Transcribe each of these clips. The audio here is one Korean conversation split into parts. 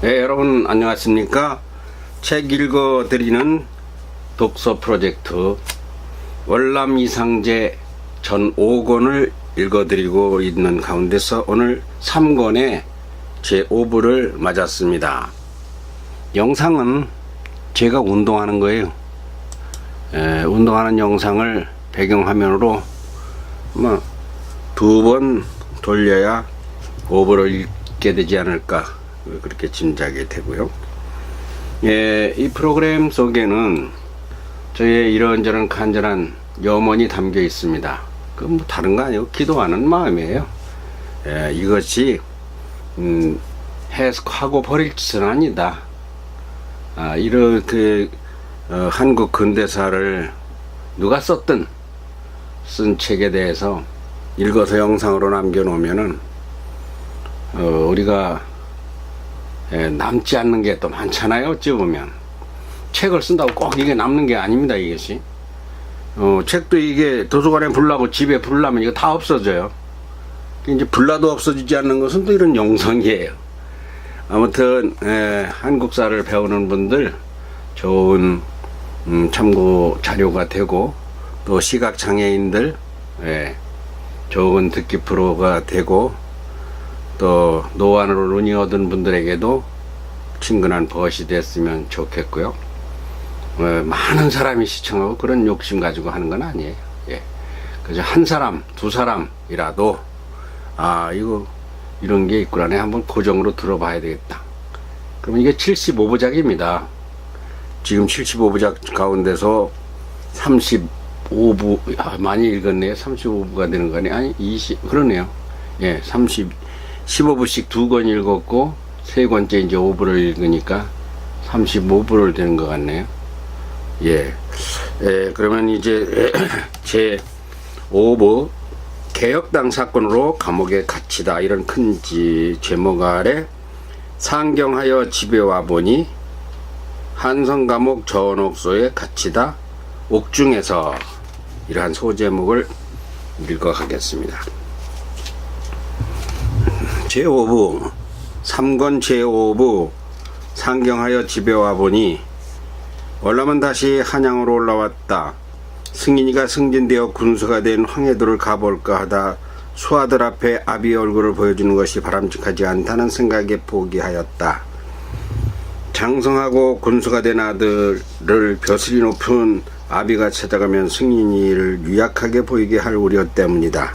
네, 여러분 안녕하십니까? 책 읽어드리는 독서 프로젝트 월남 이상제 전 5권을 읽어드리고 있는 가운데서 오늘 3권의 제 5부를 맞았습니다. 영상은 제가 운동하는 거예요. 운동하는 영상을 배경화면으로 2번 돌려야 5부를 읽게 되지 않을까 그렇게 짐작이 되고요. 이 프로그램 속에는 저의 이런저런 간절한 염원이 담겨 있습니다. 그 뭐 다른 거 아니고 기도하는 마음이에요. 이것이 해석하고 버릴 짓은 아니다. 이렇게 한국 근대사를 누가 썼든 쓴 책에 대해서 읽어서 영상으로 남겨놓으면은 우리가 남지 않는 게 또 많잖아요. 어찌 보면 책을 쓴다고 꼭 이게 남는 게 아닙니다. 이것이 책도 이게 도서관에 불나고 집에 불나면 이거 다 없어져요. 이제 불나도 없어지지 않는 것은 또 이런 영성이에요. 아무튼 한국사를 배우는 분들 좋은 참고 자료가 되고, 또 시각장애인들 좋은 듣기 프로가 되고, 또 노안으로 눈이 얻은 분들에게도 친근한 벗이 됐으면 좋겠고요. 많은 사람이 시청하고 그런 욕심 가지고 하는 건 아니에요. 그저 한 사람, 두 사람이라도 이거 이런 게 있구나, 한번 고정으로 들어봐야 되겠다. 그럼 이게 75부작입니다. 지금 75부작 가운데서 35부 많이 읽었네요. 35부가 되는 거네. 아니 20 그러네요. 15부씩 2권 읽었고 3권째 이제 5부를 읽으니까 35부를 되는 것 같네요. 그러면 이제 제 5부 개혁당 사건으로 감옥에 갇히다, 이런 큰 제목 아래 상경하여 집에 와보니 한성감옥 전옥소에 갇히다 옥중에서, 이러한 소제목을 읽어가겠습니다. 제5부 3권 제5부 상경하여 집에 와보니 월남은 다시 한양으로 올라왔다. 승인이가 승진되어 군수가 된 황해도를 가볼까 하다 수아들 앞에 아비의 얼굴을 보여주는 것이 바람직하지 않다는 생각에 포기하였다. 장성하고 군수가 된 아들을 벼슬이 높은 아비가 찾아가면 승인이를 유약하게 보이게 할 우려 때문이다.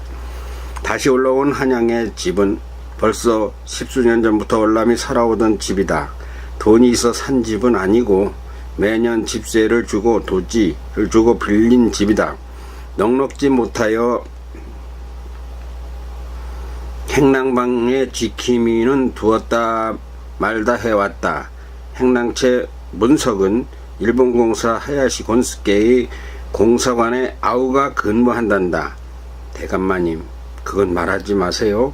다시 올라온 한양의 집은 벌써 10수년 전부터 월남이 살아오던 집이다. 돈이 있어 산 집은 아니고 매년 집세를 주고 도지를 주고 빌린 집이다. 넉넉지 못하여 행랑방의 지킴이는 두었다 말다 해왔다. 행랑채 문석은 일본공사 하야시 곤스케의 공사관에 아우가 근무한단다. 대감마님, 그건 말하지 마세요.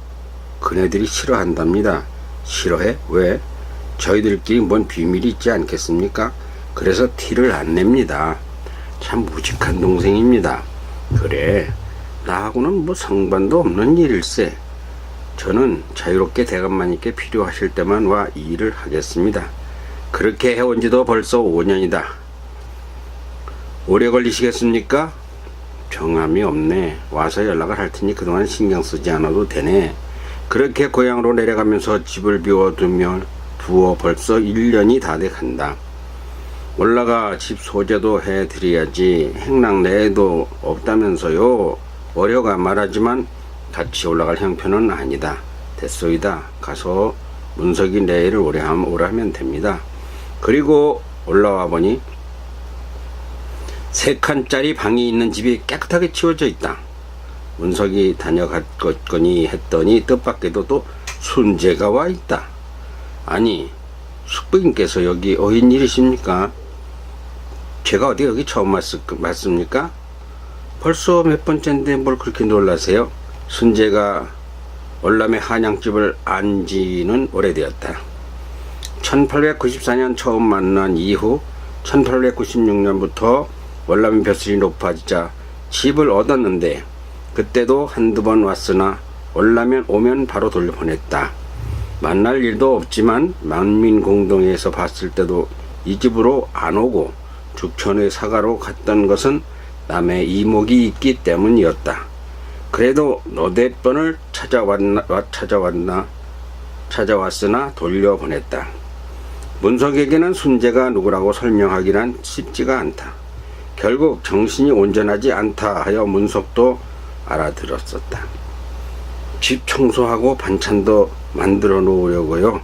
그네들이 싫어한답니다. 싫어해? 왜? 저희들끼리 뭔 비밀이 있지 않겠습니까? 그래서 티를 안 냅니다. 참 무직한 동생입니다. 그래, 나하고는 뭐 상관도 없는 일일세. 저는 자유롭게 대감마님께 필요하실 때만 와 일을 하겠습니다. 그렇게 해온 지도 벌써 5년이다. 오래 걸리시겠습니까? 정함이 없네. 와서 연락을 할 테니 그동안 신경 쓰지 않아도 되네. 그렇게 고향으로 내려가면서 집을 비워두며 벌써 1년이 다 돼간다. 올라가 집 소재도 해드려야지. 행랑 내에도 없다면서요. 어려가 말하지만 같이 올라갈 형편은 아니다. 됐소이다. 가서 문석이 내일을 오라면 됩니다. 그리고 올라와 보니 3칸짜리 방이 있는 집이 깨끗하게 치워져 있다. 문석이 다녀갔거니 했더니 뜻밖에도 또 순재가 와 있다. 아니, 숙부인께서 여기 어인 일이십니까? 제가 어디 여기 처음 왔습니까? 벌써 몇 번째인데 뭘 그렇게 놀라세요? 순재가 월남의 한양집을 안 지는 오래되었다. 1894년 처음 만난 이후 1896년부터 월남 벼슬이 높아지자 집을 얻었는데 그때도 한두 번 왔으나 월라면 오면 바로 돌려보냈다. 만날 일도 없지만 만민공동회에서 봤을 때도 이 집으로 안 오고 죽천의 사가로 갔던 것은 남의 이목이 있기 때문이었다. 그래도 너댓 번을 찾아왔으나 돌려보냈다. 문석에게는 순재가 누구라고 설명하기란 쉽지가 않다. 결국 정신이 온전하지 않다 하여 문석도 알아들었었다. 집 청소하고 반찬도 만들어 놓으려고요.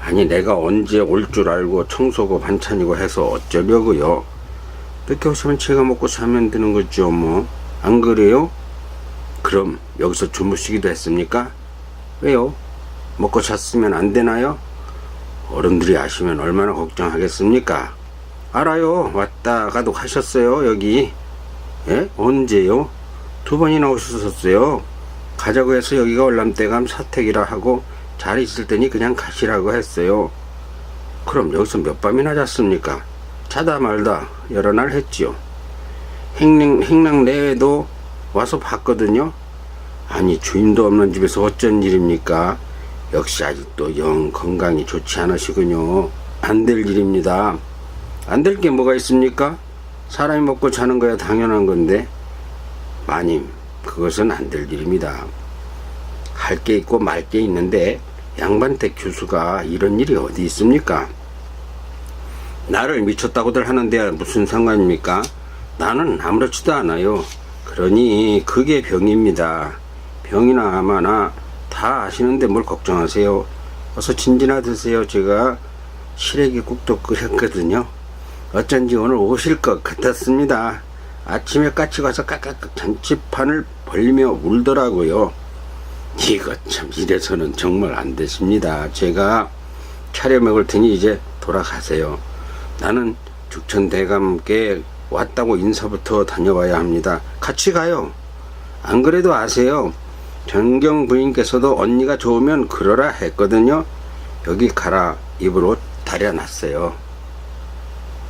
아니 내가 언제 올 줄 알고 청소고 반찬이고 해서 어쩌려고요. 늦게 오시면 제가 먹고 자면 되는 거죠 뭐. 안 그래요? 그럼 여기서 주무시기도 했습니까? 왜요? 먹고 잤으면 안 되나요? 어른들이 아시면 얼마나 걱정하겠습니까? 알아요. 왔다 가도 가셨어요 여기. 예? 언제요? 2번이나 오셨었어요. 가자고 해서 여기가 월남대감 사택이라 하고 잘 있을 테니 그냥 가시라고 했어요. 그럼 여기서 몇 밤이나 잤습니까? 자다 말다 여러 날 했지요. 행랑 내에도 와서 봤거든요. 아니 주인도 없는 집에서 어쩐 일입니까? 역시 아직도 영 건강이 좋지 않으시군요. 안 될 일입니다. 안 될 게 뭐가 있습니까? 사람이 먹고 자는 거야 당연한 건데. 마님, 그것은 안 될 일입니다. 할 게 있고 말 게 있는데 양반댁 교수가 이런 일이 어디 있습니까? 나를 미쳤다고들 하는데 무슨 상관입니까? 나는 아무렇지도 않아요. 그러니 그게 병입니다. 병이나 아마나 다 아시는데 뭘 걱정하세요. 어서 진지나 드세요. 제가 시래기국도 끓였거든요. 어쩐지 오늘 오실 것 같았습니다. 아침에 까치 가서 까까까 잔치판을 벌리며 울더라고요. 이거 참 이래서는 정말 안 되십니다. 제가 차려 먹을 테니 이제 돌아가세요. 나는 죽천대감께 왔다고 인사부터 다녀와야 합니다. 같이 가요. 안 그래도 아세요. 전경 부인께서도 언니가 좋으면 그러라 했거든요. 여기 가라 입을 옷 다려놨어요.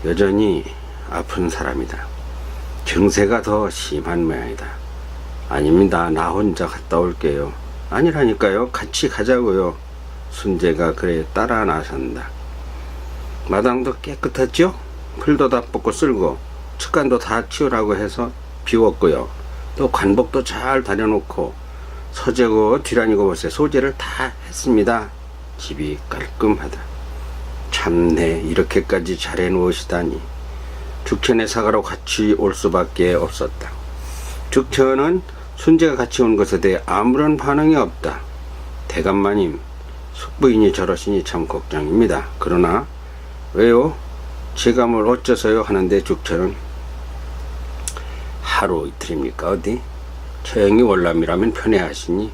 여전히 아픈 사람이다. 증세가 더 심한 모양이다. 아닙니다. 나 혼자 갔다 올게요. 아니라니까요. 같이 가자고요. 순재가 그래 따라 나선다. 마당도 깨끗했죠? 풀도 다 뽑고 쓸고 측간도 다 치우라고 해서 비웠고요. 또 관복도 잘 다려놓고 서재고 뒤라니고 벌써 소재를 다 했습니다. 집이 깔끔하다. 참내 이렇게까지 잘해 놓으시다니. 죽천의 사가로 같이 올 수밖에 없었다. 죽천은 순재가 같이 온 것에 대해 아무런 반응이 없다. 대감마님, 숙부인이 저러시니 참 걱정입니다. 그러나 왜요? 제가 뭘 어째서요 하는데 죽천은 하루 이틀입니까 어디? 처형이 월남이라면 편해하시니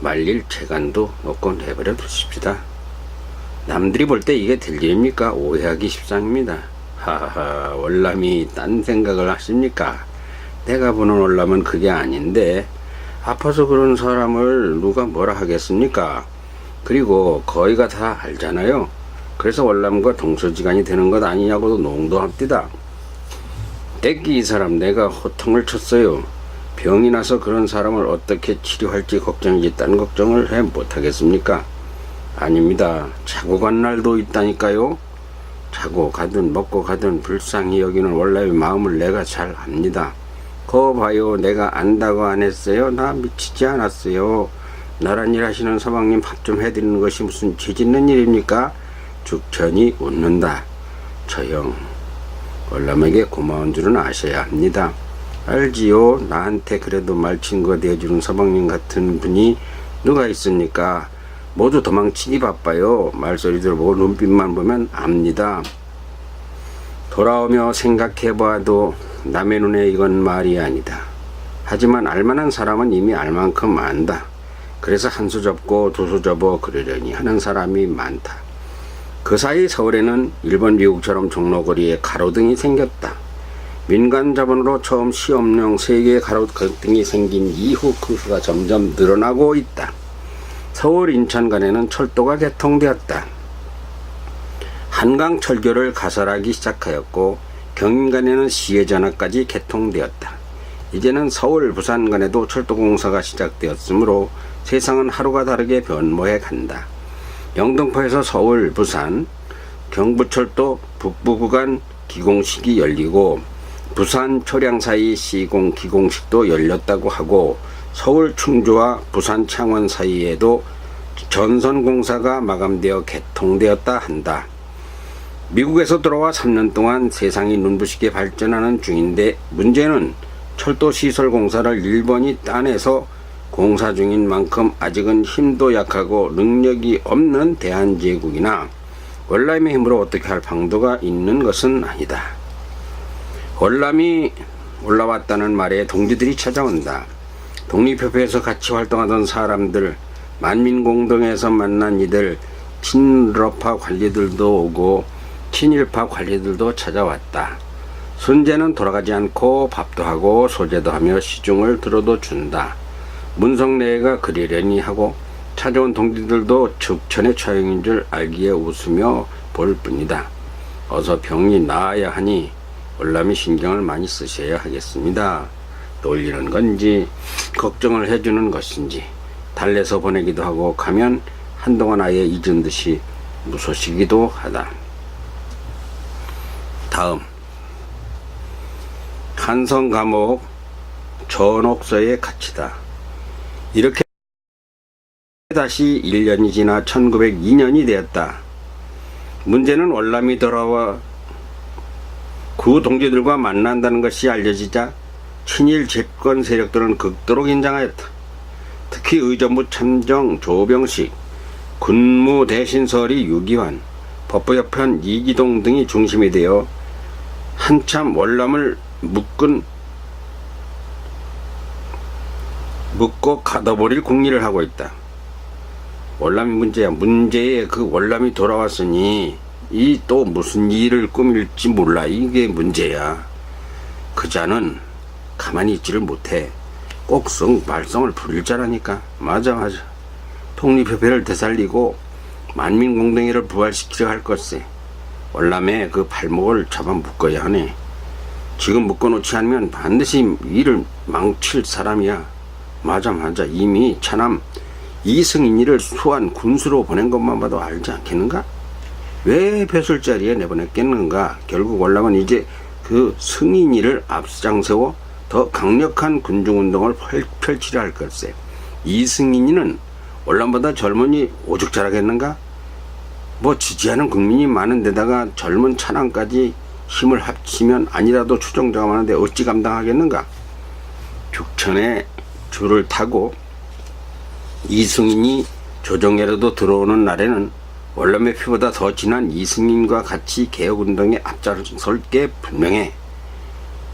말일 재간도 놓고 내버려 두십시다. 남들이 볼 때 이게 될 일입니까? 오해하기 십상입니다. 하하, 월남이 딴 생각을 하십니까? 내가 보는 월남은 그게 아닌데 아파서 그런 사람을 누가 뭐라 하겠습니까? 그리고 거의가 다 알잖아요. 그래서 월남과 동서지간이 되는 것 아니냐고도 농도합디다. 떼끼 이 사람 내가 호통을 쳤어요. 병이 나서 그런 사람을 어떻게 치료할지 걱정이지 딴 걱정을 해 못하겠습니까? 아닙니다. 자고 간 날도 있다니까요. 자고 가든 먹고 가든 불쌍히 여기는 월남의 마음을 내가 잘 압니다. 거 봐요. 내가 안다고 안 했어요? 나 미치지 않았어요. 나란 일 하시는 서방님 밥 좀 해드리는 것이 무슨 죄짓는 일입니까? 죽천이 웃는다. 저 형 월남에게 고마운 줄은 아셔야 합니다. 알지요. 나한테 그래도 말친거 대해주는 서방님 같은 분이 누가 있습니까? 모두 도망치기 바빠요. 말소리 들어보고 눈빛만 보면 압니다. 돌아오며 생각해봐도 남의 눈에 이건 말이 아니다. 하지만 알만한 사람은 이미 알만큼 안다. 그래서 한 수 접고 두 수 접어 그러려니 하는 사람이 많다. 그 사이 서울에는 일본 미국처럼 종로거리에 가로등이 생겼다. 민간 자본으로 처음 시험용 3개의 가로등이 생긴 이후 그 수가 점점 늘어나고 있다. 서울 인천 간에는 철도가 개통되었다. 한강 철교를 가설하기 시작하였고 경인 간에는 시외전화까지 개통되었다. 이제는 서울 부산 간에도 철도공사가 시작되었으므로 세상은 하루가 다르게 변모해 간다. 영등포에서 서울, 부산, 경부철도 북부 구간 기공식이 열리고 부산 초량 사이 시공 기공식도 열렸다고 하고 서울 충주와 부산 창원 사이에도 전선 공사가 마감되어 개통되었다 한다. 미국에서 돌아와 3년 동안 세상이 눈부시게 발전하는 중인데 문제는 철도 시설 공사를 일본이 딴에서 공사 중인 만큼 아직은 힘도 약하고 능력이 없는 대한제국이나 월남의 힘으로 어떻게 할 방도가 있는 것은 아니다. 월남이 올라왔다는 말에 동지들이 찾아온다. 독립협회에서 같이 활동하던 사람들, 만민공동에서 만난 이들, 친러파 관리들도 오고 친일파 관리들도 찾아왔다. 순재는 돌아가지 않고 밥도 하고 소재도 하며 시중을 들어도 준다. 문성래가 그리려니 하고 찾아온 동지들도 즉천의 처형인 줄 알기에 웃으며 볼 뿐이다. 어서 병이 나아야 하니 월남이 신경을 많이 쓰셔야 하겠습니다. 놀리는 건지 걱정을 해주는 것인지 달래서 보내기도 하고 가면 한동안 아예 잊은 듯이 무소식이기도 하다. 다음 한성 감옥 전옥서에 갇히다. 이렇게 다시 1년이 지나 1902년이 되었다. 문제는 월남이 돌아와 구 동지들과 만난다는 것이 알려지자 친일 집권 세력들은 극도로 긴장하였다. 특히 의정부 참정 조병식, 군무대신설이 유기환, 법부협편 이기동 등이 중심이 되어 한참 월남을 묶고 가둬버릴 궁리를 하고 있다. 월남이 문제야. 문제에 그 월남이 돌아왔으니 이 또 무슨 일을 꾸밀지 몰라. 이게 문제야. 그 자는 가만히 있지를 못해. 꼭 말썽을 부릴 자라니까. 맞아. 독립협회를 되살리고 만민공동회를 부활시키려 할 것세. 월남에 그 발목을 잡아 묶어야 하네. 지금 묶어놓지 않으면 반드시 일을 망칠 사람이야. 맞아. 이미 차남 이승인이를 수한 군수로 보낸 것만 봐도 알지 않겠는가? 왜 벼슬자리에 내보냈겠는가? 결국 월남은 이제 그 승인이를 앞장세워 더 강력한 군중운동을 펼치려 할 걸세. 이승인이는 월남보다 젊은이 오죽 잘하겠는가? 뭐 지지하는 국민이 많은 데다가 젊은 차남까지 힘을 합치면 아니라도 추종자가많은데 어찌 감당하겠는가? 죽천에 줄을 타고 이승인이 조정회로도 들어오는 날에는 월남의 피보다 더 진한 이승인과 같이 개혁운동에 앞장설 게 분명해.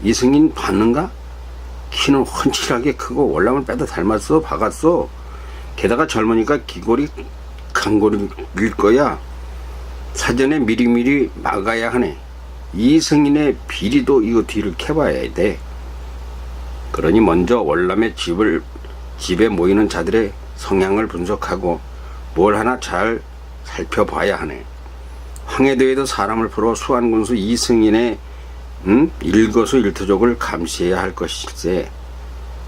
이승인 봤는가? 키는 훤칠하게 크고 월남을 빼다 닮았어. 박았어. 게다가 젊으니까 기골이 강골일 거야. 사전에 미리미리 막아야 하네. 이승인의 비리도 이거 뒤를 캐봐야 돼. 그러니 먼저 월남의 집에 모이는 자들의 성향을 분석하고 뭘 하나 잘 살펴봐야 하네. 황해도에도 사람을 풀어 수안군수 이승인의 일거수일투족을 감시해야 할 것일세.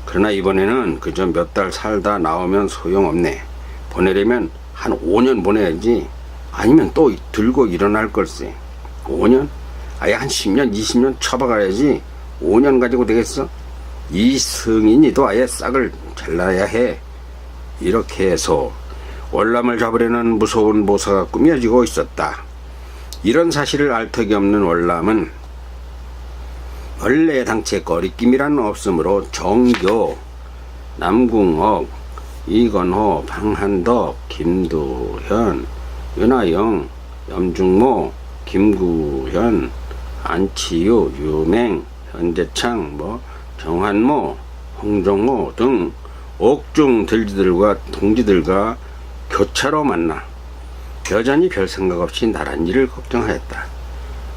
그러나 이번에는 그저 몇 달 살다 나오면 소용없네. 보내려면 한 5년 보내야지. 아니면 또 들고 일어날 걸세. 5년? 아예 한 10년 20년 쳐박아야지. 5년 가지고 되겠어? 이승인이도 아예 싹을 잘라야 해. 이렇게 해서 월남을 잡으려는 무서운 모사가 꾸며지고 있었다. 이런 사실을 알 턱이 없는 월남은 원래 당최 거리낌이란 없으므로 정교, 남궁옥, 이건호, 방한덕, 김두현, 윤하영, 염중모, 김구현, 안치유, 유맹, 현재창, 정한모, 홍정호 등 옥중 들지들과 동지들과 교차로 만나 여전히 별 생각 없이 나란 일을 걱정하였다.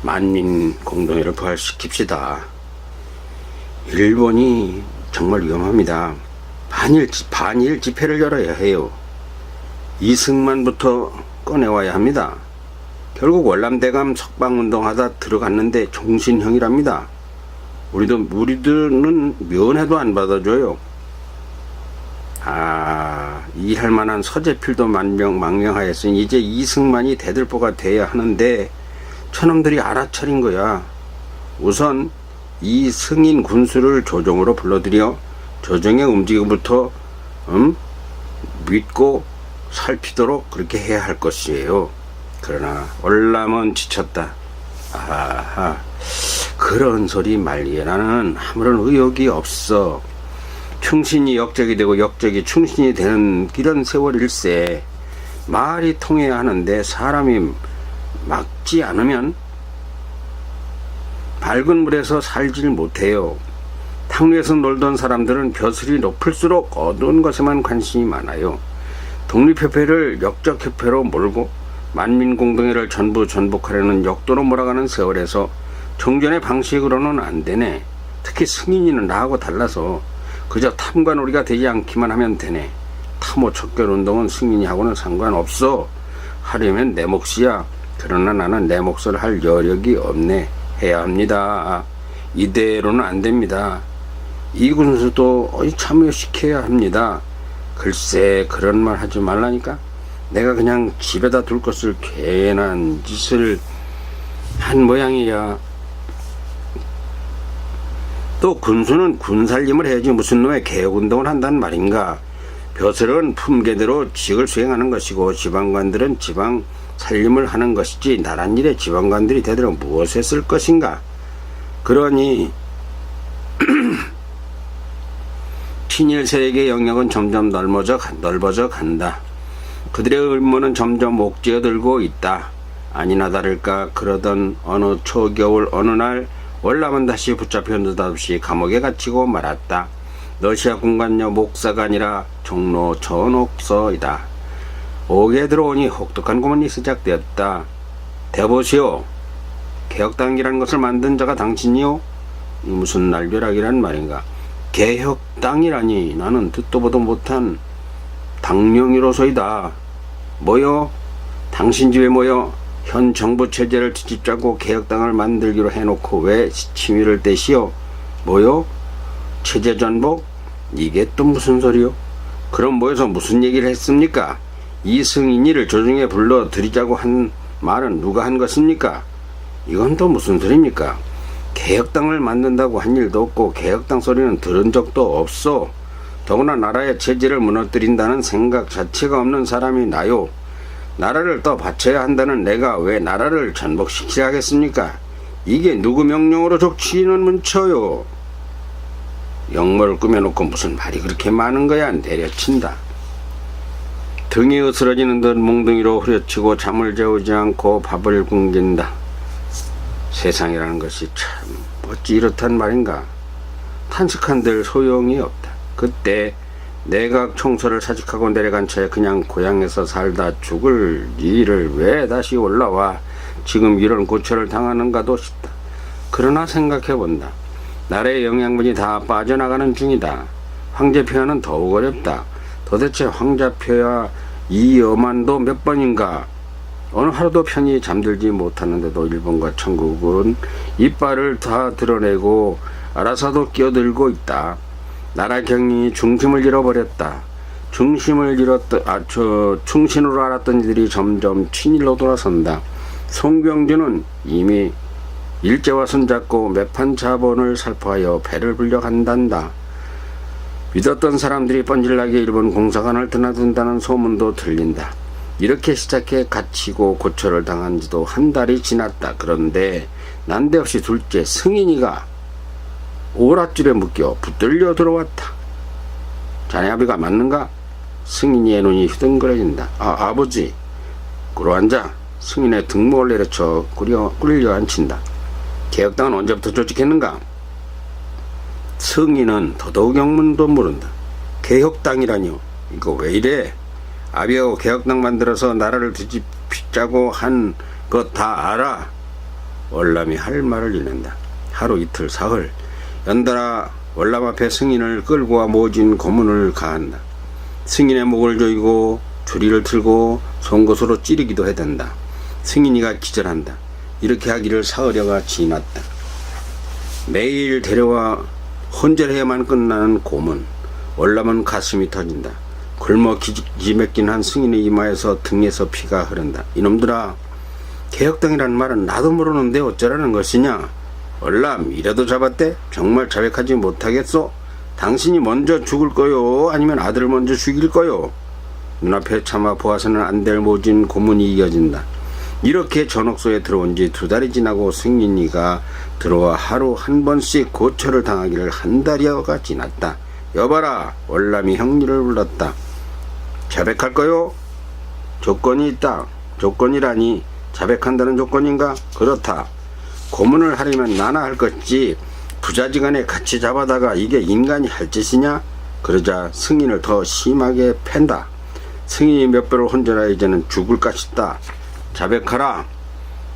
만민 공동회를 부활시킵시다. 일본이 정말 위험합니다. 반일 집회를 열어야 해요. 이승만부터 꺼내와야 합니다. 결국 월남대감 석방운동하다 들어갔는데 종신형이랍니다. 우리들은 면회도 안 받아줘요. 일할 만한 서재필도 망명하였으니 이제 이승만이 대들보가 돼야 하는데 저놈들이 알아차린 거야. 우선 이 승인 군수를 조정으로 불러들여 조정의 움직임부터 믿고 살피도록 그렇게 해야 할 것이에요. 그러나 월남은 지쳤다. 아하, 그런 소리 말기에 나는 아무런 의욕이 없어. 충신이 역적이 되고 역적이 충신이 되는 이런 세월일세. 말이 통해야 하는데 사람이 막지 않으면 밝은 물에서 살질 못해요. 탕류에서 놀던 사람들은 벼슬이 높을수록 어두운 것에만 관심이 많아요. 독립협회를 역적협회로 몰고 만민공동회를 전부 전복하려는 역도로 몰아가는 세월에서 종전의 방식으로는 안 되네. 특히 승인이는 나하고 달라서 그저 탐관오리가 되지 않기만 하면 되네. 탐호 척결운동은 승인이하고는 상관없어. 하려면 내 몫이야. 그러나 나는 내 몫을 할 여력이 없네. 해야 합니다. 이대로는 안 됩니다. 이 군수도 참여시켜야 합니다. 글쎄, 그런 말 하지 말라니까. 내가 그냥 집에다 둘 것을 괜한 짓을 한 모양이야. 또 군수는 군살림을 해야지 무슨 놈의 개혁운동을 한다는 말인가. 벼슬은 품계대로 직을 수행하는 것이고 지방관들은 지방 살림을 하는 것이지 나란 일에 지방관들이 대대로 무엇을 쓸 것인가. 그러니 친일세력의 영역은 점점 넓어져 간다. 그들의 음모는 점점 옥죄어들고 있다. 아니나 다를까 그러던 어느 초겨울 어느 날 월남은 다시 붙잡혀 느닷없이 감옥에 갇히고 말았다. 러시아 군관녀 목사가 아니라 종로 전옥서이다. 옥에 들어오니 혹독한 고문이 시작되었다. 대보시오. 개혁당이라는 것을 만든 자가 당신이요? 무슨 날벼락이란 말인가. 개혁당이라니 나는 듣도 보도 못한 당령이로소이다. 뭐요? 당신 집에 모여 현 정부 체제를 뒤집자고 개혁당을 만들기로 해놓고 왜 치밀을 떼시오? 뭐요? 체제 전복? 이게 또 무슨 소리요? 그럼 모여서 무슨 얘기를 했습니까? 이승인이를 조정에 불러 들이자고 한 말은 누가 한 것입니까? 이건 또 무슨 소리입니까? 개혁당을 만든다고 한 일도 없고 개혁당 소리는 들은 적도 없어. 더구나 나라의 체제를 무너뜨린다는 생각 자체가 없는 사람이 나요. 나라를 더 바쳐야 한다는 내가 왜 나라를 전복시켜야 하겠습니까? 이게 누구 명령으로 족치는 문처요? 역모를 꾸며놓고 무슨 말이 그렇게 많은 거야. 내려친다. 등이 으스러지는 듯 몽둥이로 후려치고 잠을 재우지 않고 밥을 굶긴다. 세상이라는 것이 참 어찌 이렇단 말인가. 탄식한들 소용이 없다. 그때 내각 총서를 사직하고 내려간 차에 그냥 고향에서 살다 죽을 일을 왜 다시 올라와 지금 이런 고초를 당하는가도 싶다. 그러나 생각해본다. 나라의 영양분이 다 빠져나가는 중이다. 황제폐하는 더욱 어렵다. 도대체 황제폐하 이 엄한도 몇 번인가. 어느 하루도 편히 잠들지 못하는데도 일본과 청국은 이빨을 다 드러내고 알아서도 끼어들고 있다. 나라 경영이 중심을 잃어버렸다. 충신으로 알았던 이들이 점점 친일로 돌아선다. 송병주는 이미 일제와 손잡고 매판 자본을 살포하여 배를 불려간단다. 믿었던 사람들이 뻔질나게 일본 공사관을 드나든다는 소문도 들린다. 이렇게 시작해 갇히고 고초를 당한 지도 한 달이 지났다. 그런데 난데없이 둘째 승인이가 오랏줄에 묶여 붙들려 들어왔다. 자네 아비가 맞는가? 승인이의 눈이 휘둥그레진다. 아버지. 꿇어앉아. 승인의 등목을 내려쳐 꿀려 앉힌다. 개혁당은 언제부터 조직했는가? 승인은 더더욱 영문도 모른다. 개혁당이라뇨. 이거 왜 이래? 아비하고 개혁당 만들어서 나라를 뒤집자고 한 것 다 알아. 월남이 할 말을 잃는다. 하루 이틀 사흘 연달아 월남 앞에 승인을 끌고 와 모진 고문을 가한다. 승인의 목을 조이고 조리를 틀고 송곳으로 찌르기도 해댄다. 승인이가 기절한다. 이렇게 하기를 사흘여가 지났다. 매일 데려와 혼절해야만 끝나는 고문. 월남은 가슴이 터진다. 굶어 기지맥긴 한 승인의 이마에서 등에서 피가 흐른다. 이놈들아, 개혁당이라는 말은 나도 모르는데 어쩌라는 것이냐? 월남 이라도 잡았대? 정말 자백하지 못하겠소? 당신이 먼저 죽을 거요? 아니면 아들을 먼저 죽일 거요? 눈앞에 차마 보아서는 안 될 모진 고문이 이어진다. 이렇게 전옥소에 들어온 지 2달이 지나고 승인이가 들어와 하루 한 번씩 고초를 당하기를 한 달여가 지났다. 여봐라, 월남이 형리를 불렀다. 자백할 거요? 조건이 있다. 조건이라니 자백한다는 조건인가? 그렇다. 고문을 하려면 나나 할 것이지 부자지간에 같이 잡아다가 이게 인간이 할 짓이냐? 그러자 승인을 더 심하게 팬다. 승인이 몇 배로 혼자라 이제는 죽을 것이다. 자백하라.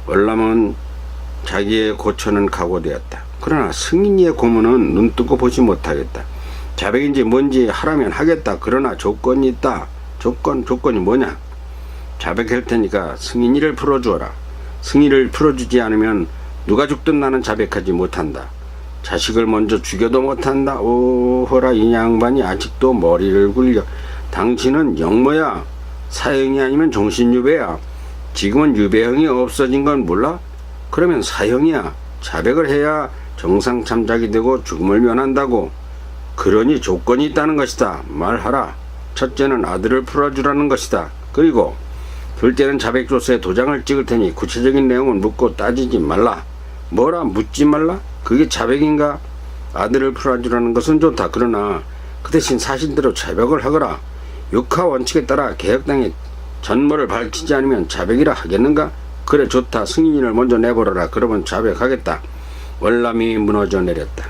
월남은 자기의 고초는 각오되었다. 그러나 승인이의 고문은 눈뜨고 보지 못하겠다. 자백인지 뭔지 하라면 하겠다. 그러나 조건이 있다. 조건이 뭐냐? 자백할 테니까 승인이를 풀어주어라. 승인이를 풀어주지 않으면 누가 죽든 나는 자백하지 못한다. 자식을 먼저 죽여도 못한다. 오호라, 이 양반이 아직도 머리를 굴려. 당신은 영모야? 사형이 아니면 정신유배야? 지금은 유배형이 없어진 건 몰라? 그러면 사형이야. 자백을 해야 정상 참작이 되고 죽음을 면한다고. 그러니 조건이 있다는 것이다. 말하라. 첫째는 아들을 풀어주라는 것이다. 그리고 둘째는 자백조서에 도장을 찍을 테니 구체적인 내용은 묻고 따지지 말라. 뭐라 묻지 말라? 그게 자백인가? 아들을 풀어주라는 것은 좋다. 그러나 그 대신 사실대로 자백을 하거라. 육하 원칙에 따라 개혁당의 전모를 밝히지 않으면 자백이라 하겠는가? 그래, 좋다. 승인이를 먼저 내버려라. 그러면 자백하겠다. 월남이 무너져 내렸다.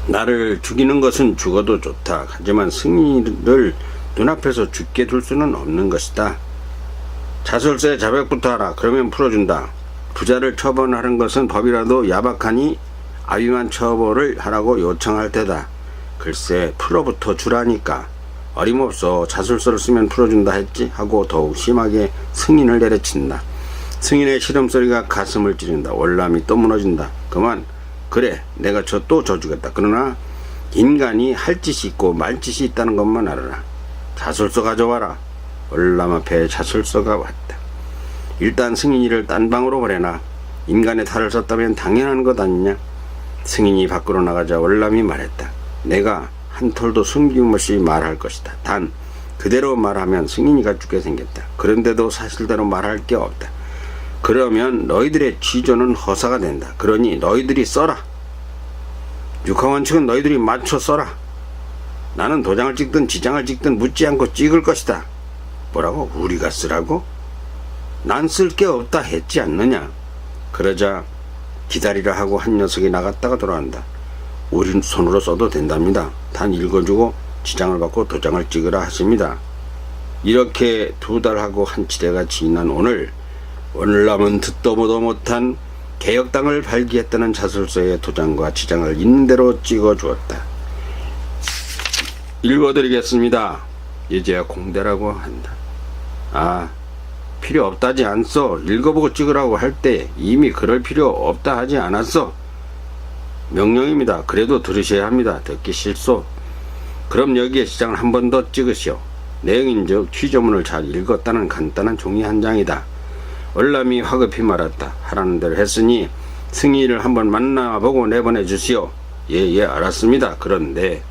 나를 죽이는 것은 죽어도 좋다. 하지만 승인이를 눈앞에서 죽게 둘 수는 없는 것이다. 자술서에 자백부터 하라. 그러면 풀어준다. 부자를 처벌하는 것은 법이라도 야박하니 아위만 처벌을 하라고 요청할 테다. 글쎄, 풀어부터 주라니까. 어림없어. 자술서를 쓰면 풀어준다 했지 하고 더욱 심하게 승인을 내려친다. 승인의 시름소리가 가슴을 찌른다. 월남이 또 무너진다. 그만. 그래, 내가 또 져주겠다. 그러나 인간이 할 짓이 있고 말 짓이 있다는 것만 알아라. 자술서 가져와라. 월남 앞에 자술서가 왔다. 일단 승인이를 딴 방으로 보내놔. 인간의 탈을 썼다면 당연한 것 아니냐? 승인이 밖으로 나가자 월남이 말했다. 내가 한 톨도 숨김없이 말할 것이다. 단 그대로 말하면 승인이가 죽게 생겼다. 그런데도 사실대로 말할 게 없다. 그러면 너희들의 취조는 허사가 된다. 그러니 너희들이 써라. 육하원칙은 너희들이 맞춰 써라. 나는 도장을 찍든 지장을 찍든 묻지 않고 찍을 것이다. 뭐라고? 우리가 쓰라고? 난 쓸 게 없다 했지 않느냐? 그러자 기다리라 하고 한 녀석이 나갔다가 돌아온다. 우린 손으로 써도 된답니다. 단 읽어주고 지장을 받고 도장을 찍으라 하십니다. 이렇게 2달하고 한 치대가 지난 오늘, 월남은 듣도 보도 못한 개혁당을 발기했다는 자술서의 도장과 지장을 있는 대로 찍어주었다. 읽어드리겠습니다. 이제야 공대라고 한다. 아, 필요 없다지 않소. 읽어보고 찍으라고 할 때 이미 그럴 필요 없다 하지 않았소. 명령입니다. 그래도 들으셔야 합니다. 듣기 싫소. 그럼 여기에 지장을 한 번 더 찍으시오. 내용인즉 취조문을 잘 읽었다는 간단한 종이 한 장이다. 월남이 화급히 말했다. 하라는 대로 했으니 승희를 한번 만나보고 내보내 주시오. 예, 알았습니다. 그런데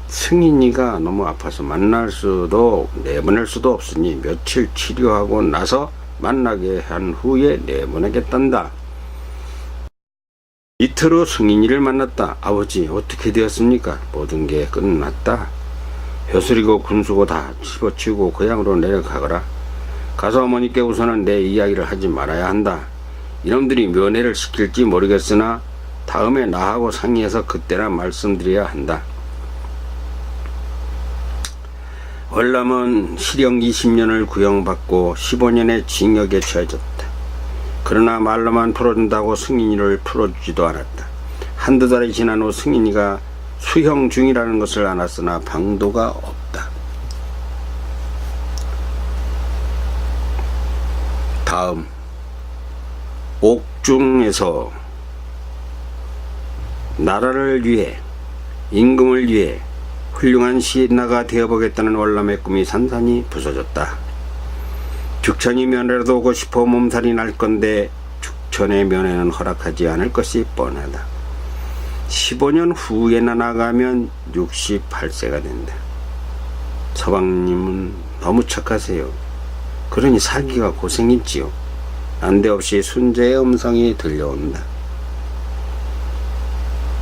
승인이가 너무 아파서 만날 수도 내보낼 수도 없으니 며칠 치료하고 나서 만나게 한 후에 내보내겠단다. 이틀 후 승인이를 만났다. 아버지, 어떻게 되었습니까? 모든 게 끝났다. 벼슬이고 군수고 다 집어치우고 고향으로 내려가거라. 가서 어머니께 우선은 내 이야기를 하지 말아야 한다. 이놈들이 면회를 시킬지 모르겠으나 다음에 나하고 상의해서 그때나 말씀드려야 한다. 월남은 실형 20년을 구형받고 15년의 징역에 처해졌다. 그러나 말로만 풀어준다고 승인이를 풀어주지도 않았다. 한두 달이 지난 후 승인이가 수형 중이라는 것을 알았으나 방도가 없다. 다음, 옥중에서 나라를 위해, 임금을 위해 훌륭한 신하가 되어보겠다는 월남의 꿈이 산산이 부서졌다. 죽천이 면회라도 오고 싶어 몸살이 날 건데 죽천의 면회는 허락하지 않을 것이 뻔하다. 15년 후에나 나가면 68세가 된다. 서방님은 너무 착하세요. 그러니 살기가 고생있지요. 난데없이 순재의 음성이 들려온다.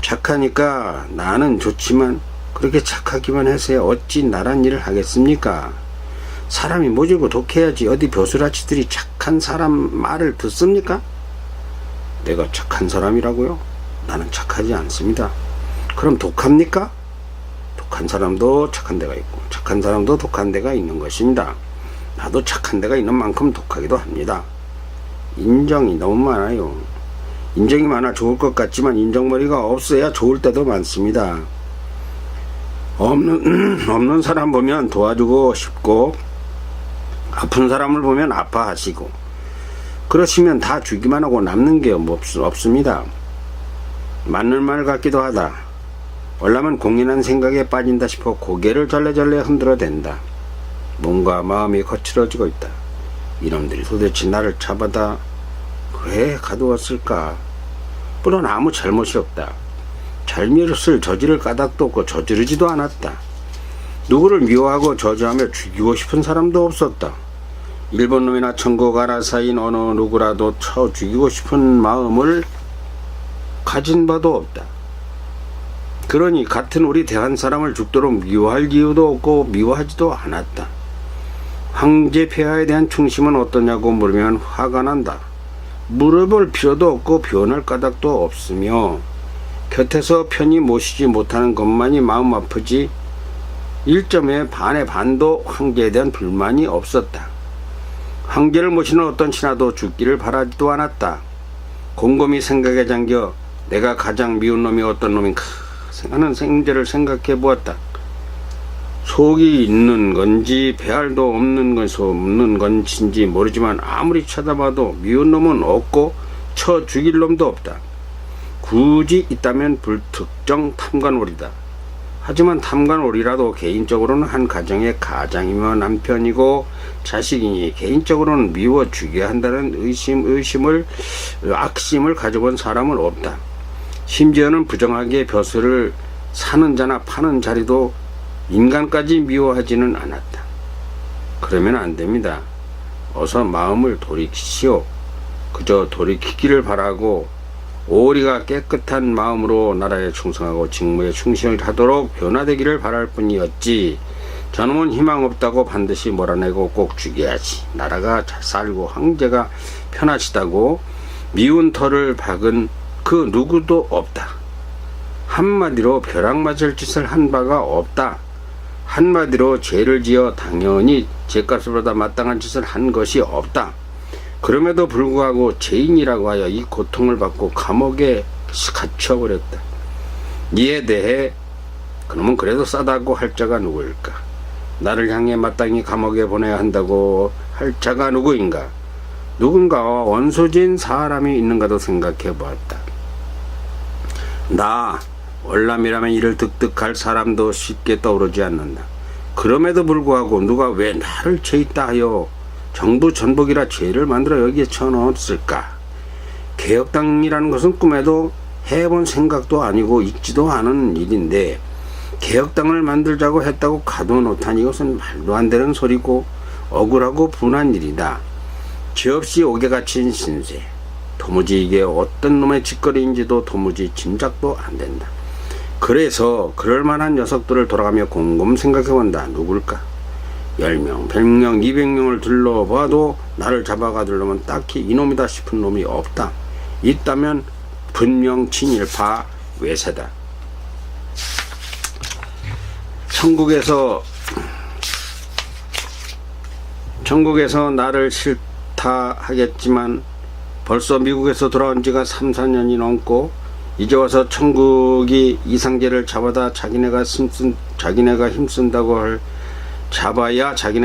착하니까 나는 좋지만 그렇게 착하기만 해서야 어찌 나란 일을 하겠습니까? 사람이 모질고 독해야지 어디 벼슬아치들이 착한 사람 말을 듣습니까? 내가 착한 사람이라고요? 나는 착하지 않습니다. 그럼 독합니까? 독한 사람도 착한 데가 있고 착한 사람도 독한 데가 있는 것입니다. 나도 착한 데가 있는 만큼 독하기도 합니다. 인정이 너무 많아요. 인정이 많아 좋을 것 같지만 인정머리가 없어야 좋을 때도 많습니다. 없는 사람 보면 도와주고 싶고 아픈 사람을 보면 아파하시고 그러시면 다 주기만 하고 남는 게 없습니다. 맞는 말 같기도 하다. 월남은 공연한 생각에 빠진다 싶어 고개를 절레절레 흔들어댄다. 몸과 마음이 거칠어지고 있다. 이놈들이 도대체 나를 잡아다 왜 가두었을까? 물론 아무 잘못이 없다. 잘못을 저지를 까닭도 없고 저지르지도 않았다. 누구를 미워하고 저주하며 죽이고 싶은 사람도 없었다. 일본 놈이나 천국 아라사인 어느 누구라도 쳐 죽이고 싶은 마음을 가진 바도 없다. 그러니 같은 우리 대한 사람을 죽도록 미워할 이유도 없고 미워하지도 않았다. 황제 폐하에 대한 충심은 어떠냐고 물으면 화가 난다. 물어볼 필요도 없고 변할 까닭도 없으며 곁에서 편히 모시지 못하는 것만이 마음 아프지 1점의 반의 반도 황제에 대한 불만이 없었다. 황제를 모시는 어떤 신하도 죽기를 바라지도 않았다. 곰곰이 생각에 잠겨 내가 가장 미운 놈이 어떤 놈인가 하는 생제를 생각해 보았다. 속이 있는 건지 배알도 없는 건지 모르지만 아무리 찾아봐도 미운 놈은 없고 쳐 죽일 놈도 없다. 굳이 있다면 불특정 탐관오리다. 하지만 탐관오리라도 개인적으로는 한 가정의 가장이며 남편이고 자식이니 개인적으로는 미워 죽여야 한다는 악심을 가져본 사람은 없다. 심지어는 부정하게 벼슬을 사는 자나 파는 자리도 인간까지 미워하지는 않았다. 그러면 안 됩니다. 어서 마음을 돌이키시오. 그저 돌이키기를 바라고 오리가 깨끗한 마음으로 나라에 충성하고 직무에 충실하도록 변화되기를 바랄 뿐이었지. 저놈은 희망 없다고 반드시 몰아내고 꼭 죽여야지. 나라가 잘 살고 황제가 편하시다고 미운 털을 박은 그 누구도 없다. 한마디로 벼락 맞을 짓을 한 바가 없다. 한마디로 죄를 지어 당연히 죄값보다 마땅한 짓을 한 것이 없다. 그럼에도 불구하고 죄인이라고 하여 이 고통을 받고 감옥에 갇혀버렸다. 이에 대해 그놈은 그래도 싸다고 할 자가 누구일까? 나를 향해 마땅히 감옥에 보내야 한다고 할 자가 누구인가? 누군가와 원수진 사람이 있는가도 생각해 보았다. 나 월남이라면 이를 득득할 사람도 쉽게 떠오르지 않는다. 그럼에도 불구하고 누가 왜 나를 죄있다 하여 정부 전복이라 죄를 만들어 여기에 쳐넣었을까? 개혁당이라는 것은 꿈에도 해본 생각도 아니고 있지도 않은 일인데 개혁당을 만들자고 했다고 가둬놓다니 이것은 말도 안 되는 소리고 억울하고 분한 일이다. 죄 없이 옥에 갇힌 신세. 도무지 이게 어떤 놈의 짓거리인지도 도무지 짐작도 안 된다. 그래서 그럴 만한 녀석들을 돌아가며 곰곰 생각해본다. 누굴까? 10명, 100명, 200명을 둘러봐도 나를 잡아가둘 놈은 딱히 이놈이다 싶은 놈이 없다. 있다면 분명 친일파 외세다. 천국에서 나를 싫다 하겠지만 벌써 미국에서 돌아온 지가 3, 4년이 넘고 이제 와서 천국이 이상재를 잡아야 자기네가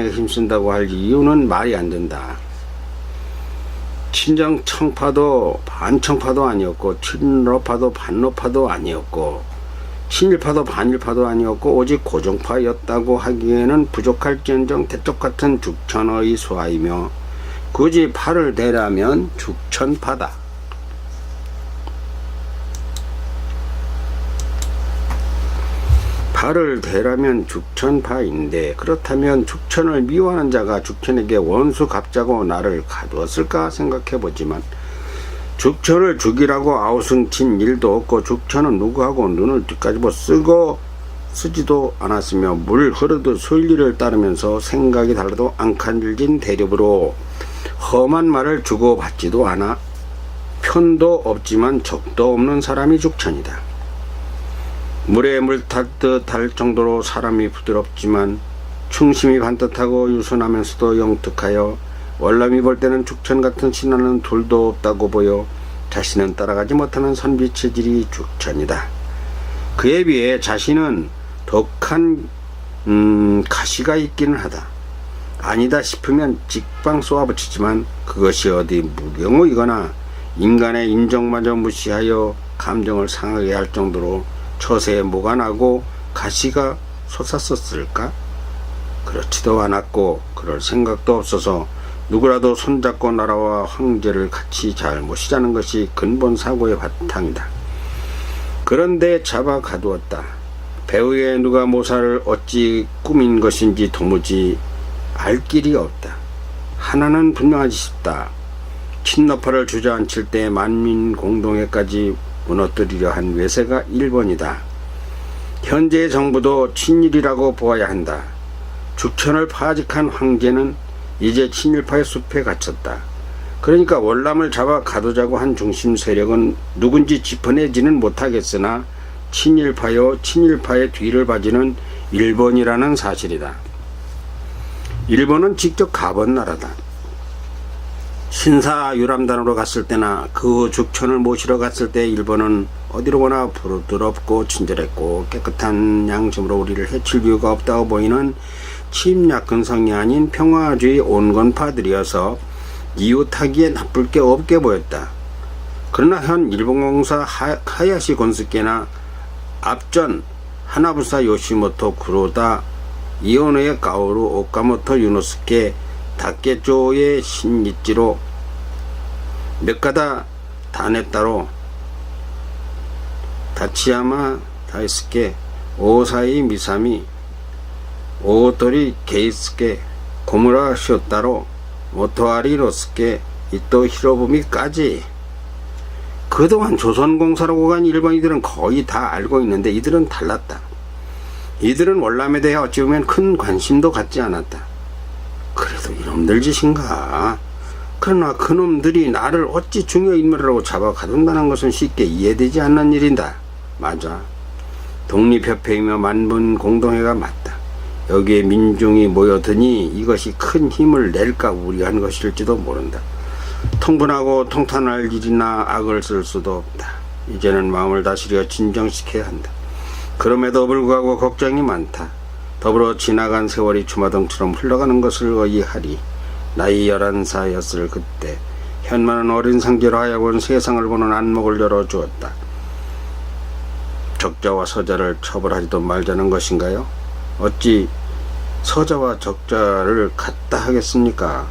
힘쓴다고 할 이유는 말이 안 된다. 친정 청파도 반청파도 아니었고 친러파도 반러파도 아니었고 친일파도 반일파도 아니었고 오직 고종파였다고 하기에는 부족할지언정 대쪽 같은 죽천의 수하이며 굳이 파를 대라면 죽천파다. 파를 대라면 죽천파인데 그렇다면 죽천을 미워하는 자가 죽천에게 원수 갚자고 나를 가두었을까 생각해보지만 죽천을 죽이라고 아우성친 일도 없고 죽천은 누구하고 눈을 뒤까지고 쓰지도 않았으며 물 흐르듯 순리를 따르면서 생각이 달라도 앙칸질진 대립으로 험한 말을 주고받지도 않아 편도 없지만 적도 없는 사람이 죽천이다. 물에 물 탈듯 할 정도로 사람이 부드럽지만 충심이 반듯하고 유순하면서도 영특하여 월남이 볼 때는 죽천 같은 신하는 둘도 없다고 보여 자신은 따라가지 못하는 선비 체질이 죽천이다. 그에 비해 자신은 독한 가시가 있기는 하다. 아니다 싶으면 직방 쏘아붙이지만 그것이 어디 무경우이거나 인간의 인정마저 무시하여 감정을 상하게 할 정도로 처세에 뭐가 나고 가시가 솟았었을까? 그렇지도 않았고 그럴 생각도 없어서 누구라도 손잡고 나라와 황제를 같이 잘 모시자는 것이 근본 사고의 바탕이다. 그런데 잡아 가두었다. 배후에 누가 모사를 어찌 꾸민 것인지 도무지 알 길이 없다. 하나는 분명하지 싶다. 친노파를 주저앉힐 때 만민 공동회까지 무너뜨리려 한 외세가 일본이다. 현재의 정부도 친일이라고 보아야 한다. 죽천을 파직한 황제는 이제 친일파의 숲에 갇혔다. 그러니까 월남을 잡아 가두자고 한 중심 세력은 누군지 짚어내지는 못하겠으나 친일파요 친일파의 뒤를 봐지는 일본이라는 사실이다. 일본은 직접 가본 나라다. 신사 유람단으로 갔을 때나 그 후 죽천을 모시러 갔을 때 일본은 어디로 보나 부드럽고 친절했고 깨끗한 양심으로 우리를 해칠 이유가 없다고 보이는 침략 근성이 아닌 평화주의 온건파들이어서 이웃하기에 나쁠 게 없게 보였다. 그러나 현 일본공사 하야시 건스케나 앞전 하나부사 요시모토 구로다 이오노의 가오루 오카모토 유노스케 다케조의 신이치로 메카다 다네타로 다치야마 다이스케 오사이 미사미 오토리 게이스케 고무라 쇼타로 모토아리 로스케 이토 히로부미까지 그동안 조선공사라고 간 일본이들은 거의 다 알고 있는데 이들은 달랐다. 이들은 월남에 대해 어찌 보면 큰 관심도 갖지 않았다. 그래도 이놈들 짓인가? 그러나 그놈들이 나를 어찌 중요인물이라고 잡아 가둔다는 것은 쉽게 이해되지 않는 일이다. 맞아. 독립협회이며 만분 공동회가 맞다. 여기에 민중이 모여드니 이것이 큰 힘을 낼까 우려한 것일지도 모른다. 통분하고 통탄할 일이나 악을 쓸 수도 없다. 이제는 마음을 다스려 진정시켜야 한다. 그럼에도 불구하고 걱정이 많다. 더불어 지나간 세월이 주마등처럼 흘러가는 것을 의의하리. 나이 11살이었을 그때 현만한 어린 상제로 하여금 세상을 보는 안목을 열어주었다. 적자와 서자를 처벌하지도 말자는 것인가요? 어찌 서자와 적자를 같다 하겠습니까?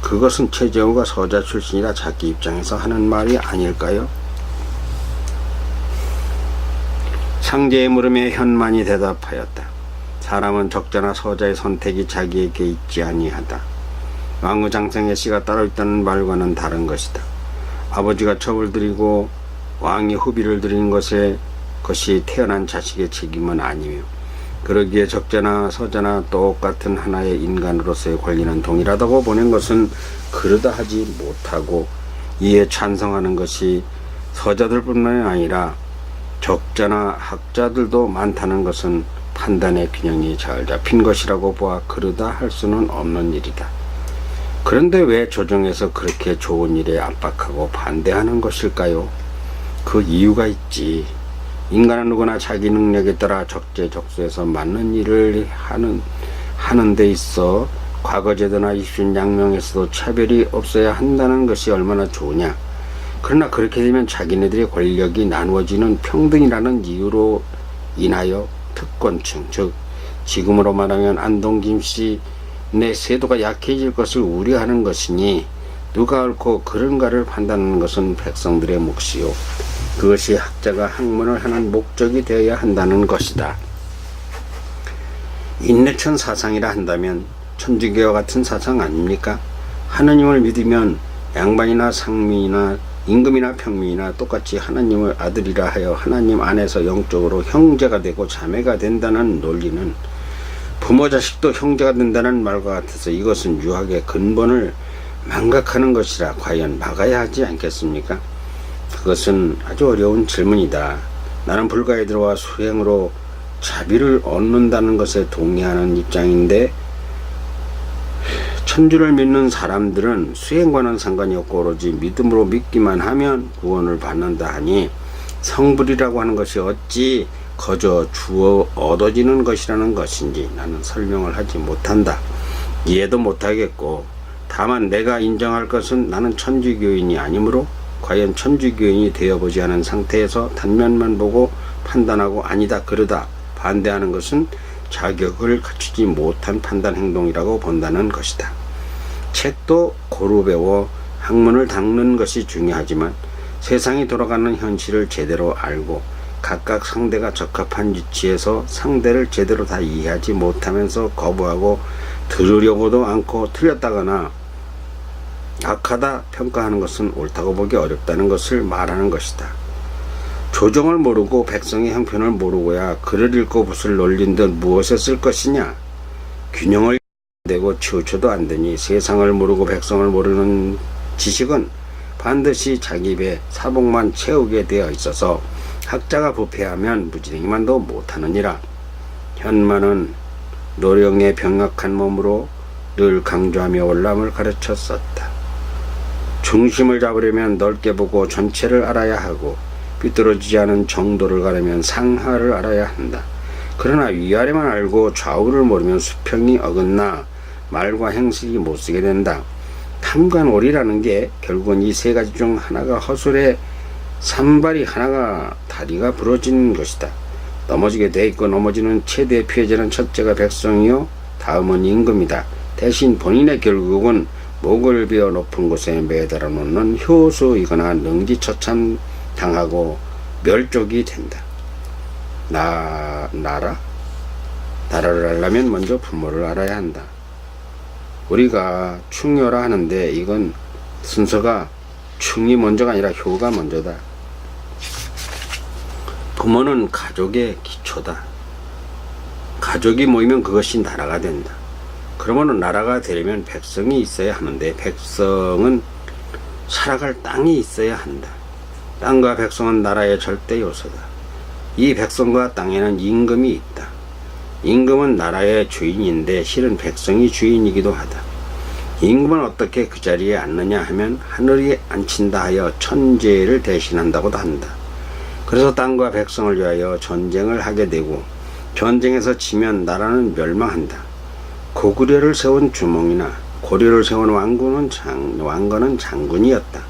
그것은 최재우가 서자 출신이라 자기 입장에서 하는 말이 아닐까요? 상제의 물음에 현만이 대답하였다. 사람은 적자나 서자의 선택이 자기에게 있지 아니하다. 왕후장성의 씨가 따로 있다는 말과는 다른 것이다. 아버지가 첩을 들이고 왕이 후비를 들인 것이 태어난 자식의 책임은 아니며 그러기에 적자나 서자나 똑같은 하나의 인간으로서의 권리는 동일하다고 보는 것은 그러다 하지 못하고 이에 찬성하는 것이 서자들뿐만이 아니라 적자나 학자들도 많다는 것은 판단의 균형이 잘 잡힌 것이라고 보아 그러다 할 수는 없는 일이다. 그런데 왜 조정에서 그렇게 좋은 일에 압박하고 반대하는 것일까요? 그 이유가 있지. 인간은 누구나 자기 능력에 따라 적재적소에서 맞는 일을 하는 데 있어 과거제도나 입신양명에서도 차별이 없어야 한다는 것이 얼마나 좋으냐. 그러나 그렇게 되면 자기네들의 권력이 나누어지는 평등이라는 이유로 인하여 특권층, 즉 지금으로 말하면 안동 김씨 내 세도가 약해질 것을 우려하는 것이니 누가 옳고 그른가를 판단하는 것은 백성들의 몫이요 그것이 학자가 학문을 하는 목적이 되어야 한다는 것이다. 인내천 사상이라 한다면 천주교와 같은 사상 아닙니까? 하느님을 믿으면 양반이나 상민이나 임금이나 평민이나 똑같이 하나님의 아들이라 하여 하나님 안에서 영적으로 형제가 되고 자매가 된다는 논리는 부모 자식도 형제가 된다는 말과 같아서 이것은 유학의 근본을 망각하는 것이라 과연 막아야 하지 않겠습니까? 그것은 아주 어려운 질문이다. 나는 불가에 들어와 수행으로 자비를 얻는다는 것에 동의하는 입장인데 천주를 믿는 사람들은 수행과는 상관이 없고 오로지 믿음으로 믿기만 하면 구원을 받는다 하니 성불이라고 하는 것이 어찌 거저 주어 얻어지는 것이라는 것인지 나는 설명을 하지 못한다. 이해도 못하겠고 다만 내가 인정할 것은 나는 천주교인이 아니므로 과연 천주교인이 되어보지 않은 상태에서 단면만 보고 판단하고 아니다 그러다 반대하는 것은 자격을 갖추지 못한 판단 행동이라고 본다는 것이다. 책도 고루 배워 학문을 닦는 것이 중요하지만 세상이 돌아가는 현실을 제대로 알고 각각 상대가 적합한 위치에서 상대를 제대로 다 이해하지 못하면서 거부하고 들으려고도 않고 틀렸다거나 악하다 평가하는 것은 옳다고 보기 어렵다는 것을 말하는 것이다. 조정을 모르고 백성의 형편을 모르고야 글을 읽고 붓을 놀린 듯 무엇에 쓸 것이냐? 균형을 내고 치우쳐도 안 되니 세상을 모르고 백성을 모르는 지식은 반드시 자기 배 사복만 채우게 되어 있어서 학자가 부패하면 무지랭이만도 못하느니라. 현만은 노령의 병약한 몸으로 늘 강조하며 월남을 가르쳤었다. 중심을 잡으려면 넓게 보고 전체를 알아야 하고 삐뚤어지지 않은 정도를 가려면 상하를 알아야 한다. 그러나 위아래만 알고 좌우를 모르면 수평이 어긋나 말과 행실이 못쓰게 된다. 탐관오리라는 게 결국은 이 세 가지 중 하나가 허술해 산발이 하나가 다리가 부러진 것이다. 넘어지게 돼 있고 넘어지는 최대 피해자는 첫째가 백성이요 다음은 임금이다. 대신 본인의 결국은 목을 베어 높은 곳에 매달아 놓는 효수이거나 능지처참 당하고 멸족이 된다. 나라를 알려면 먼저 부모를 알아야 한다. 우리가 충효라 하는데 이건 순서가 충이 먼저가 아니라 효가 먼저다. 부모는 가족의 기초다. 가족이 모이면 그것이 나라가 된다. 그러면 나라가 되려면 백성이 있어야 하는데 백성은 살아갈 땅이 있어야 한다. 땅과 백성은 나라의 절대 요소다. 이 백성과 땅에는 임금이 있다. 임금은 나라의 주인인데 실은 백성이 주인이기도 하다. 임금은 어떻게 그 자리에 앉느냐 하면 하늘이 앉힌다 하여 천재를 대신한다고도 한다. 그래서 땅과 백성을 위하여 전쟁을 하게 되고 전쟁에서 지면 나라는 멸망한다. 고구려를 세운 주몽이나 고려를 세운 왕건은 장군이었다.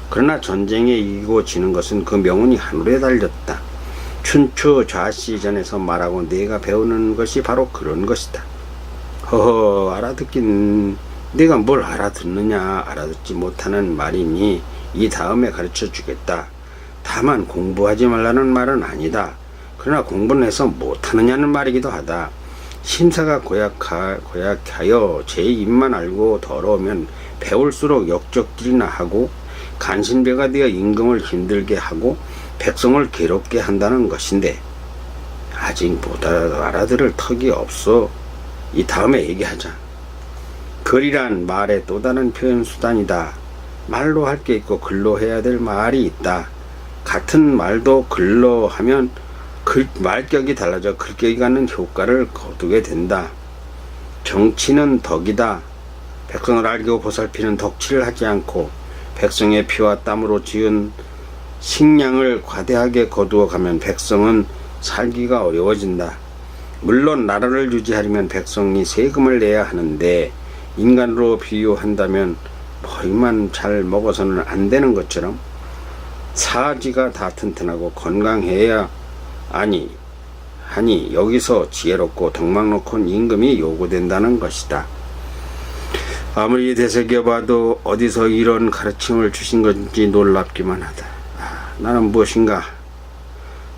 그러나 전쟁에 이기고 지는 것은 그 명운이 하늘에 달렸다. 춘추 좌시전에서 말하고 내가 배우는 것이 바로 그런 것이다. 허허, 알아듣긴 네가 뭘 알아듣느냐. 알아듣지 못하는 말이니 이 다음에 가르쳐 주겠다. 다만 공부하지 말라는 말은 아니다. 그러나 공부는 해서 못하느냐는 말이기도 하다. 심사가 고약하여 제 입만 알고 더러우면 배울수록 역적질이나 하고 간신배가 되어 임금을 힘들게 하고 백성을 괴롭게 한다는 것인데 아직 못 알아들을 턱이 없어. 이 다음에 얘기하자. 글이란 말의 또 다른 표현 수단이다. 말로 할 게 있고 글로 해야 될 말이 있다. 같은 말도 글로 하면 말격이 달라져 글격이 갖는 효과를 거두게 된다. 정치는 덕이다. 백성을 알고 보살피는 덕치를 하지 않고 백성의 피와 땀으로 지은 식량을 과대하게 거두어 가면 백성은 살기가 어려워진다. 물론 나라를 유지하려면 백성이 세금을 내야 하는데 인간으로 비유한다면 머리만 잘 먹어서는 안 되는 것처럼 사지가 다 튼튼하고 건강해야 아니 하니 여기서 지혜롭고 덕망 놓고는 임금이 요구된다는 것이다. 아무리 되새겨봐도 어디서 이런 가르침을 주신 건지 놀랍기만 하다. 나는 무엇인가?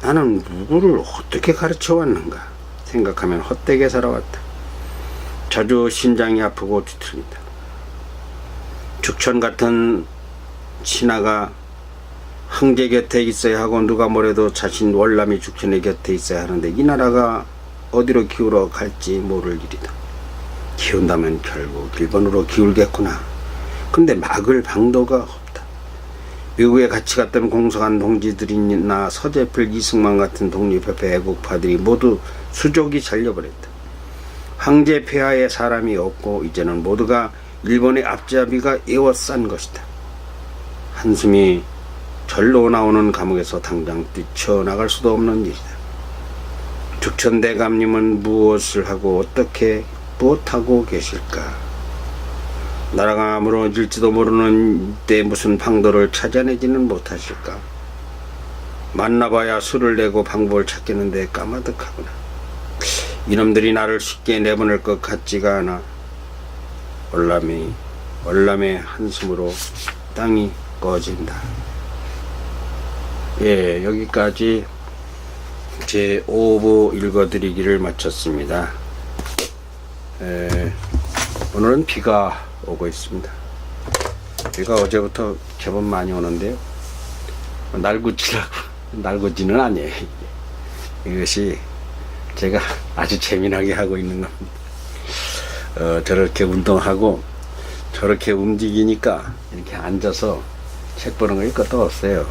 나는 누구를 어떻게 가르쳐 왔는가? 생각하면 헛되게 살아왔다. 자주 심장이 아프고 뒤틀린다. 죽천 같은 신하가 황제 곁에 있어야 하고 누가 뭐래도 자신 월남이 죽천의 곁에 있어야 하는데 이 나라가 어디로 기울어 갈지 모를 일이다. 기운다면 결국 일본으로 기울겠구나. 근데 막을 방도가 없다. 미국에 같이 갔던 공석한 동지들이나 서재필 이승만 같은 독립협회 애국파들이 모두 수족이 잘려버렸다. 황제 폐하에 사람이 없고 이제는 모두가 일본의 앞잡이가 에워싼 것이다. 한숨이 절로 나오는 감옥에서 당장 뛰쳐나갈 수도 없는 일이다. 죽천대감님은 무엇을 하고 어떻게 무엇하고 계실까? 나라가 무너질지도 모르는 때 무슨 방도를 찾아내지는 못하실까? 만나봐야 수를 내고 방법을 찾겠는데 까마득하구나. 이놈들이 나를 쉽게 내보낼 것 같지가 않아. 월남의 한숨으로 땅이 꺼진다. 예, 여기까지 제 5부 읽어드리기를 마쳤습니다. 오늘은 비가 오고 있습니다. 비가 어제부터 제법 많이 오는데요. 날구지는 아니에요. 이것이 제가 아주 재미나게 하고 있는 겁니다. 저렇게 운동하고 저렇게 움직이니까 이렇게 앉아서 책 보는 거 것도 없어요.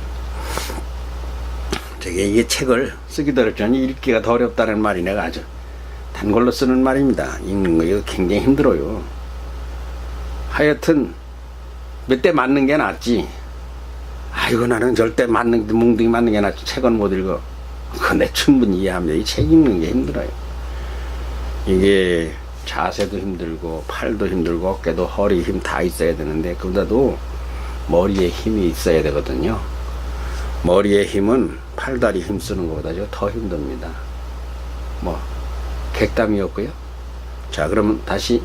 이게 책을 쓰기도 어렵지만 읽기가 더 어렵다는 말이 내가 아주 단골로 쓰는 말입니다. 읽는 거 이거 굉장히 힘들어요. 하여튼 몇 대 맞는 게 낫지. 아이고 나는 절대 뭉둥이 맞는 게 낫지. 책은 못 읽어. 그거 내 충분히 이해합니다. 이 책 읽는 게 힘들어요. 이게 자세도 힘들고 팔도 힘들고 어깨도 허리 힘 다 있어야 되는데 그보다도 머리에 힘이 있어야 되거든요. 머리의 힘은 팔다리 힘 쓰는 것보다 더 힘듭니다. 객담이었고요. 자, 그러면 다시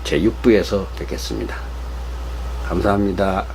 제 6부에서 뵙겠습니다. 감사합니다.